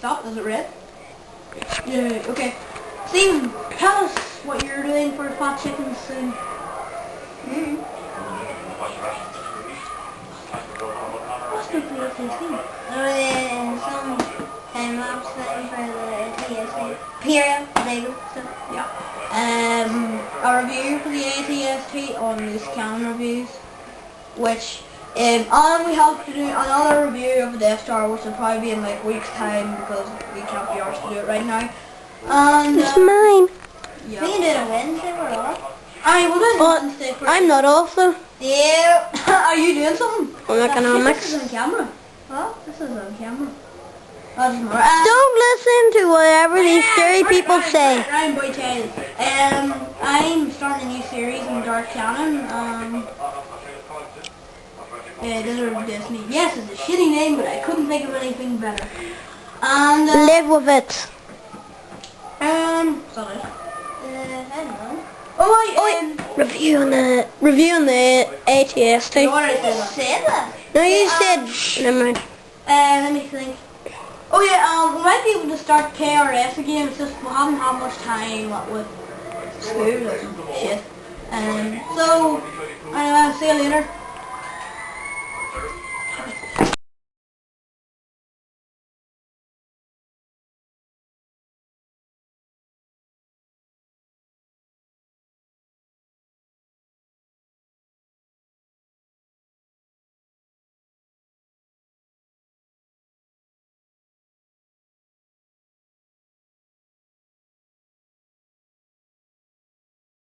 stop. Is it red? Yeah, okay. Steven, tell us what you're doing for Fat Chicken soon. What's the PlayStation? Some time-lapse thing for the ATST. Period, Lego stuff. Yeah. A review for the ATST on these Canon reviews, which and we have to do another review of the Death Star, which will probably be in like weeks time because we can't be arsed to do it right now. And It's mine. yeah. We can do it on Wednesday, we're off. I will do it on Wednesday. I'm not off though. Yeah. Are you doing something? I'm This economics. is on camera. Huh? This is on camera. That's more. Don't listen to whatever these scary people say. I'm Boy Child. I'm starting a new series in Dark Canon. Desert of Destiny. Yes, it's a shitty name, but I couldn't think of anything better. And Live with it. sorry. I don't know. Oh, Review on the ATST. you already said that. Say that. No, you said. Never mind. Let me think. Oh yeah, we might be able to start KRS again. It's just we haven't had much time with school and shit. So, anyway, see you later.